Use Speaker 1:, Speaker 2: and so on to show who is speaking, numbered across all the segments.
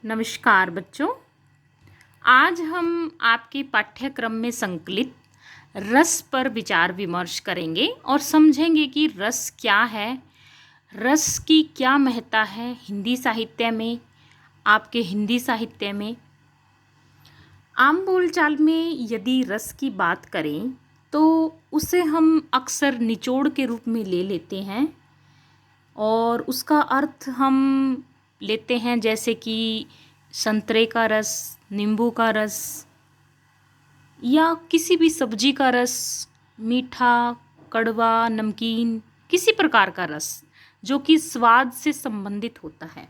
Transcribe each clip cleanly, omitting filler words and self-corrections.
Speaker 1: नमस्कार बच्चों। आज हम आपके पाठ्यक्रम में संकलित रस पर विचार विमर्श करेंगे और समझेंगे कि रस क्या है, रस की क्या महत्ता है हिंदी साहित्य में, आपके हिंदी साहित्य में। आम बोलचाल में यदि रस की बात करें तो उसे हम अक्सर निचोड़ के रूप में ले लेते हैं और उसका अर्थ हम लेते हैं जैसे कि संतरे का रस, नींबू का रस या किसी भी सब्जी का रस, मीठा, कड़वा, नमकीन, किसी प्रकार का रस जो कि स्वाद से संबंधित होता है।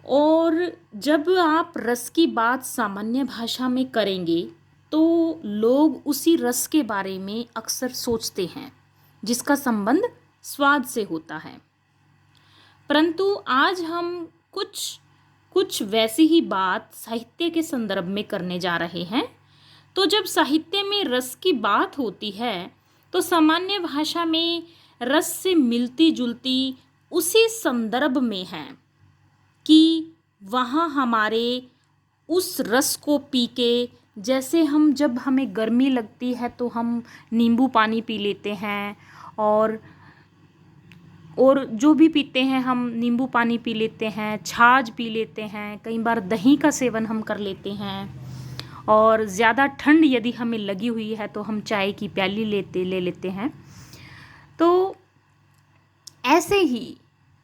Speaker 1: और जब आप रस की बात सामान्य भाषा में करेंगे तो लोग उसी रस के बारे में अक्सर सोचते हैं जिसका संबंध स्वाद से होता है। परंतु आज हम कुछ वैसी ही बात साहित्य के संदर्भ में करने जा रहे हैं। तो जब साहित्य में रस की बात होती है तो सामान्य भाषा में रस से मिलती जुलती उसी संदर्भ में है कि वहाँ हमारे उस रस को पी के, जैसे हम जब हमें गर्मी लगती है तो हम नींबू पानी पी लेते हैं और जो भी पीते हैं हम नींबू पानी पी लेते हैं, छाछ पी लेते हैं, कई बार दही का सेवन हम कर लेते हैं और ज़्यादा ठंड यदि हमें लगी हुई है तो हम चाय की प्याली ले लेते हैं। तो ऐसे ही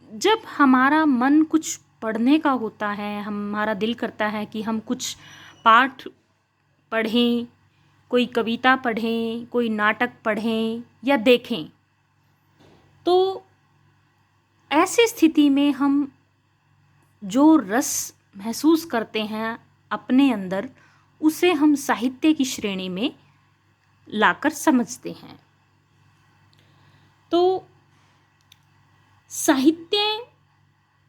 Speaker 1: जब हमारा मन कुछ पढ़ने का होता है, हमारा दिल करता है कि हम कुछ पाठ पढ़ें, कोई कविता पढ़ें, कोई नाटक पढ़ें या देखें, तो ऐसी स्थिति में हम जो रस महसूस करते हैं अपने अंदर, उसे हम साहित्य की श्रेणी में लाकर समझते हैं। तो साहित्य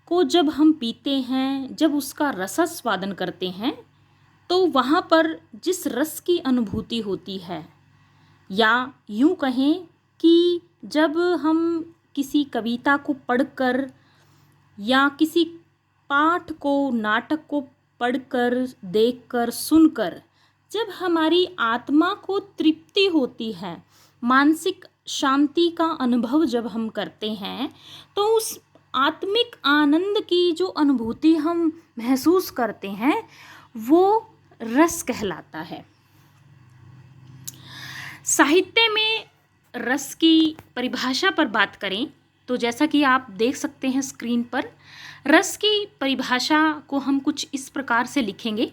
Speaker 1: को जब हम पीते हैं, जब उसका रसास्वादन करते हैं, तो वहाँ पर जिस रस की अनुभूति होती है, या यूँ कहें कि जब हम किसी कविता को पढ़कर या किसी पाठ को, नाटक को पढ़कर, देखकर, सुनकर जब हमारी आत्मा को तृप्ति होती है, मानसिक शांति का अनुभव जब हम करते हैं, तो उस आत्मिक आनंद की जो अनुभूति हम महसूस करते हैं वो रस कहलाता है। साहित्य में रस की परिभाषा पर बात करें तो जैसा कि आप देख सकते हैं स्क्रीन पर, रस की परिभाषा को हम कुछ इस प्रकार से लिखेंगे।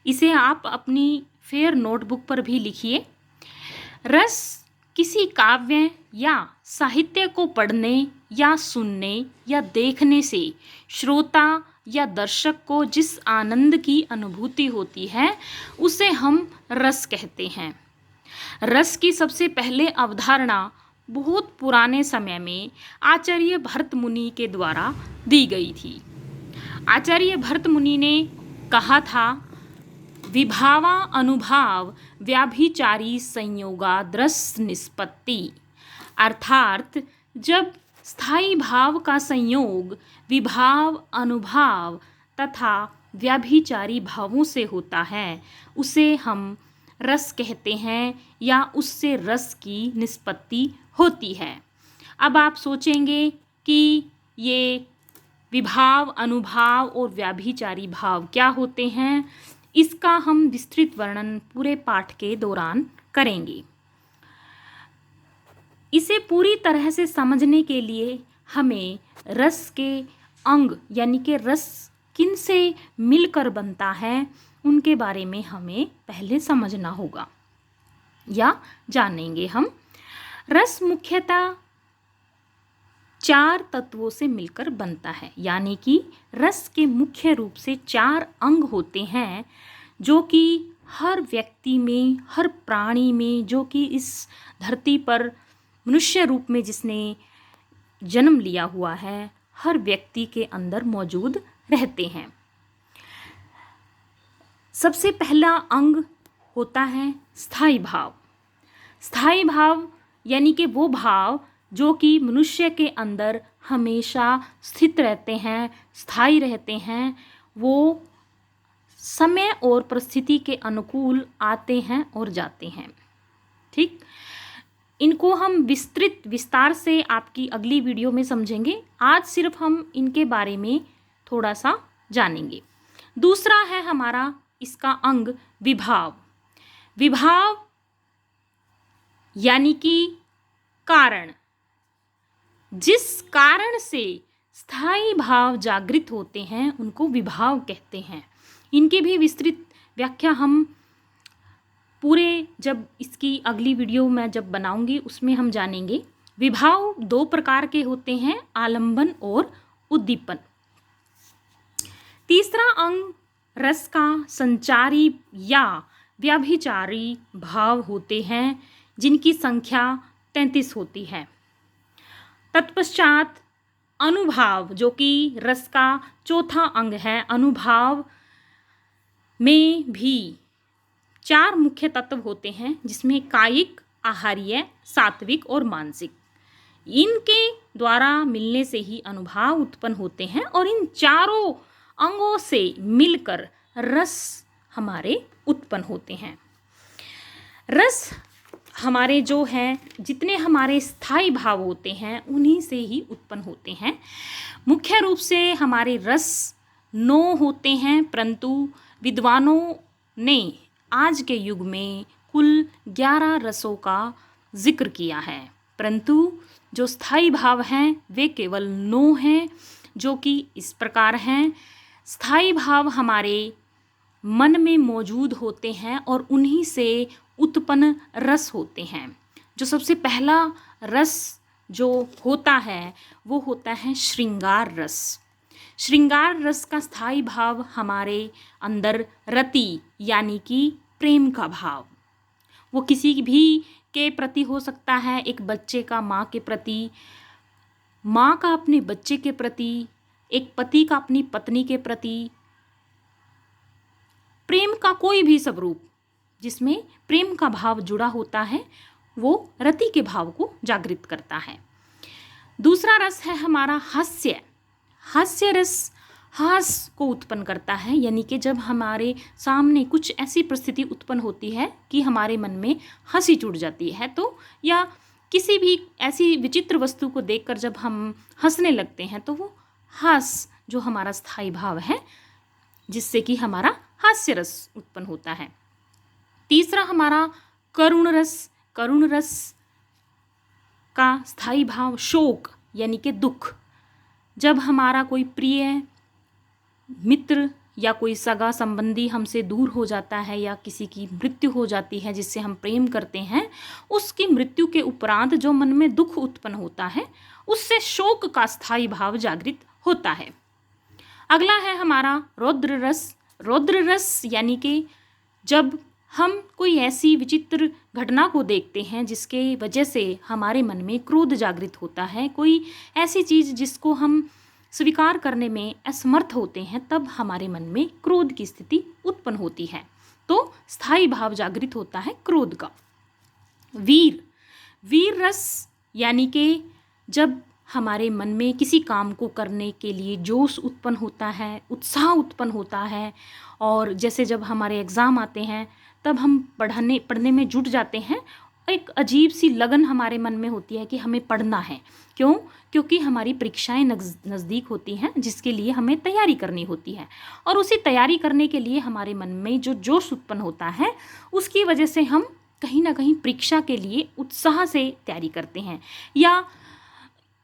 Speaker 1: इसे आप अपनी फेयर नोटबुक पर भी लिखिए। रस किसी काव्य या साहित्य को पढ़ने या सुनने या देखने से श्रोता या दर्शक को जिस आनंद की अनुभूति होती है उसे हम रस कहते हैं। रस की सबसे पहले अवधारणा बहुत पुराने समय में आचार्य भरत मुनि के द्वारा दी गई थी। आचार्य भरत मुनि ने कहा था, विभावा अनुभाव व्याभिचारी संयोगाद रस निष्पत्ति, अर्थात जब स्थायी भाव का संयोग विभाव, अनुभाव तथा व्याभिचारी भावों से होता है उसे हम रस कहते हैं या उससे रस की निष्पत्ति होती है। अब आप सोचेंगे कि ये विभाव, अनुभाव और व्याभिचारी भाव क्या होते हैं। इसका हम विस्तृत वर्णन पूरे पाठ के दौरान करेंगे। इसे पूरी तरह से समझने के लिए हमें रस के अंग यानी कि रस किन से मिलकर बनता है उनके बारे में हमें पहले समझना होगा या जानेंगे हम। रस मुख्यतः 4 तत्वों से मिलकर बनता है, यानी कि रस के मुख्य रूप से 4 अंग होते हैं जो कि हर व्यक्ति में, हर प्राणी में, जो कि इस धरती पर मनुष्य रूप में जिसने जन्म लिया हुआ है, हर व्यक्ति के अंदर मौजूद रहते हैं। सबसे पहला अंग होता है स्थायी भाव। स्थायी भाव यानी कि वो भाव जो कि मनुष्य के अंदर हमेशा स्थित रहते हैं, स्थायी रहते हैं, वो समय और परिस्थिति के अनुकूल आते हैं और जाते हैं। ठीक, इनको हम विस्तार से आपकी अगली वीडियो में समझेंगे। आज सिर्फ हम इनके बारे में थोड़ा सा जानेंगे। दूसरा है हमारा इसका अंग विभाव। विभाव यानी कि कारण, जिस कारण से स्थायी भाव जागृत होते हैं उनको विभाव कहते हैं। इनकी भी विस्तृत व्याख्या हम पूरे जब इसकी अगली वीडियो में जब बनाऊंगी उसमें हम जानेंगे। विभाव दो प्रकार के होते हैं, आलंबन और उद्दीपन। तीसरा अंग रस का संचारी या व्याभिचारी भाव होते हैं, जिनकी संख्या 33 होती है। तत्पश्चात अनुभाव, जो कि रस का चौथा अंग है। अनुभाव में भी 4 मुख्य तत्व होते हैं, जिसमें कायिक, आहार्य, सात्विक और मानसिक। इनके द्वारा मिलने से ही अनुभाव उत्पन्न होते हैं और इन चारों अंगों से मिलकर रस हमारे उत्पन्न होते हैं। रस हमारे जो हैं, जितने हमारे स्थायी भाव होते हैं उन्हीं से ही उत्पन्न होते हैं। मुख्य रूप से हमारे रस 9 होते हैं, परंतु विद्वानों ने आज के युग में कुल 11 रसों का जिक्र किया है, परंतु जो स्थायी भाव हैं वे केवल 9 हैं, जो कि इस प्रकार हैं। स्थायी भाव हमारे मन में मौजूद होते हैं और उन्हीं से उत्पन्न रस होते हैं। जो सबसे पहला रस जो होता है वो होता है श्रृंगार रस। श्रृंगार रस का स्थायी भाव हमारे अंदर रति यानी कि प्रेम का भाव, वो किसी भी के प्रति हो सकता है। एक बच्चे का माँ के प्रति, माँ का अपने बच्चे के प्रति, एक पति का अपनी पत्नी के प्रति, प्रेम का कोई भी स्वरूप जिसमें प्रेम का भाव जुड़ा होता है वो रति के भाव को जागृत करता है। दूसरा रस है हमारा हास्य। हास्य रस हास को उत्पन्न करता है, यानी कि जब हमारे सामने कुछ ऐसी परिस्थिति उत्पन्न होती है कि हमारे मन में हंसी छूट जाती है, तो या किसी भी ऐसी विचित्र वस्तु को देखकर जब हम हंसने लगते हैं तो वो हास जो हमारा स्थायी भाव है, जिससे कि हमारा हास्य रस उत्पन्न होता है। तीसरा हमारा करुण रस। करुण रस का स्थायी भाव शोक यानी कि दुख। जब हमारा कोई प्रिय मित्र या कोई सगा संबंधी हमसे दूर हो जाता है या किसी की मृत्यु हो जाती है जिससे हम प्रेम करते हैं, उसकी मृत्यु के उपरांत जो मन में दुख उत्पन्न होता है उससे शोक का स्थायी भाव जागृत होता है। अगला है हमारा रौद्र रस। रौद्र रस यानी कि जब हम कोई ऐसी विचित्र घटना को देखते हैं जिसके वजह से हमारे मन में क्रोध जागृत होता है, कोई ऐसी चीज़ जिसको हम स्वीकार करने में असमर्थ होते हैं, तब हमारे मन में क्रोध की स्थिति उत्पन्न होती है, तो स्थायी भाव जागृत होता है क्रोध का। वीर। वीर रस यानी कि जब हमारे मन में किसी काम को करने के लिए जोश उत्पन्न होता है, उत्साह उत्पन्न होता है, और जैसे जब हमारे एग्ज़ाम आते हैं तब हम पढ़ने में जुट जाते हैं। एक अजीब सी लगन हमारे मन में होती है कि हमें पढ़ना है। क्यों? क्योंकि हमारी परीक्षाएं नज़दीक होती हैं जिसके लिए हमें तैयारी करनी होती है, और उसी तैयारी करने के लिए हमारे मन में जो जोश उत्पन्न होता है उसकी वजह से हम कहीं ना कहीं परीक्षा के लिए उत्साह से तैयारी करते हैं। या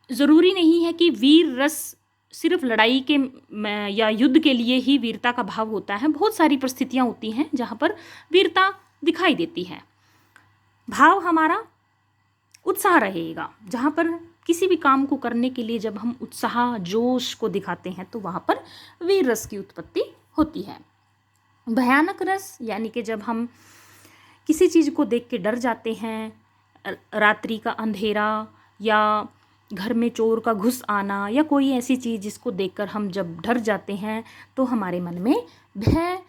Speaker 1: ज़रूरी नहीं है कि वीर रस सिर्फ लड़ाई के या युद्ध के लिए ही वीरता का भाव होता है। बहुत सारी परिस्थितियाँ होती हैं जहाँ पर वीरता दिखाई देती है। भाव हमारा उत्साह रहेगा। जहाँ पर किसी भी काम को करने के लिए जब हम उत्साह जोश को दिखाते हैं तो वहाँ पर वीर रस की उत्पत्ति होती है। भयानक रस यानी कि जब हम किसी चीज़ को देख के डर जाते हैं, रात्रि का अंधेरा या घर में चोर का घुस आना या कोई ऐसी चीज़ जिसको देखकर हम जब डर जाते हैं तो हमारे मन में भय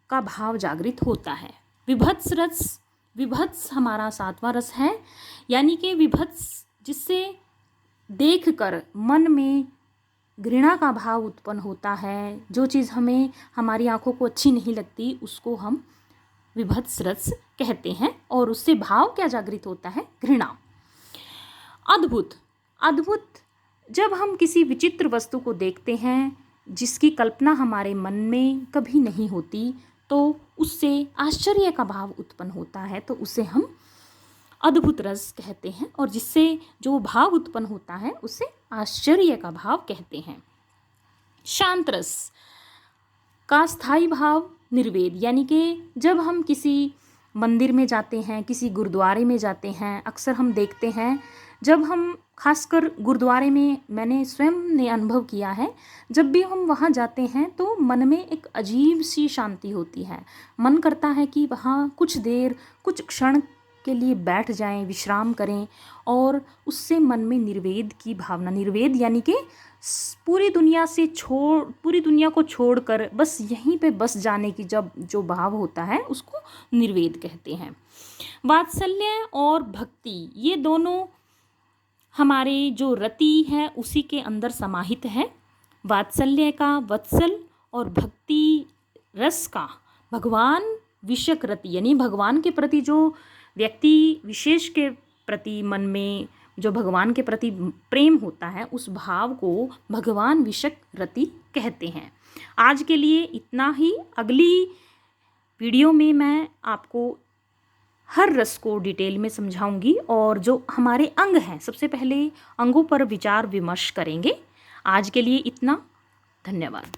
Speaker 1: का भाव जागृत होता है। विभत्स रस। विभत्स हमारा 7वां रस है, यानी कि विभत्स जिससे देखकर मन में घृणा का भाव उत्पन्न होता है। जो चीज़ हमें हमारी आंखों को अच्छी नहीं लगती उसको हम विभत्स रस कहते हैं, और उससे भाव क्या जागृत होता है? घृणा। अद्भुत। अद्भुत जब हम किसी विचित्र वस्तु को देखते हैं जिसकी कल्पना हमारे मन में कभी नहीं होती, तो उससे आश्चर्य का भाव उत्पन्न होता है, तो उसे हम अद्भुत रस कहते हैं, और जिससे जो भाव उत्पन्न होता है उसे आश्चर्य का भाव कहते हैं। शांत रस का स्थायी भाव निर्वेद, यानी कि जब हम किसी मंदिर में जाते हैं, किसी गुरुद्वारे में जाते हैं, अक्सर हम देखते हैं जब हम खासकर गुरुद्वारे में, मैंने स्वयं ने अनुभव किया है, जब भी हम वहाँ जाते हैं तो मन में एक अजीब सी शांति होती है। मन करता है कि वहाँ कुछ देर, कुछ क्षण के लिए बैठ जाएं, विश्राम करें, और उससे मन में निर्वेद की भावना, निर्वेद यानी कि पूरी दुनिया को छोड़कर बस यहीं पे बस जाने की जब जो भाव होता है उसको निर्वेद कहते हैं। वात्सल्य और भक्ति, ये दोनों हमारे जो रति है उसी के अंदर समाहित है। वात्सल्य का वत्सल और भक्ति रस का भगवान विषयक रति, यानी भगवान के प्रति जो व्यक्ति विशेष के प्रति मन में जो भगवान के प्रति प्रेम होता है उस भाव को भगवान विषयक रति कहते हैं। आज के लिए इतना ही। अगली वीडियो में मैं आपको हर रस को डिटेल में समझाऊंगी, और जो हमारे अंग हैं सबसे पहले अंगों पर विचार विमर्श करेंगे। आज के लिए इतना। धन्यवाद।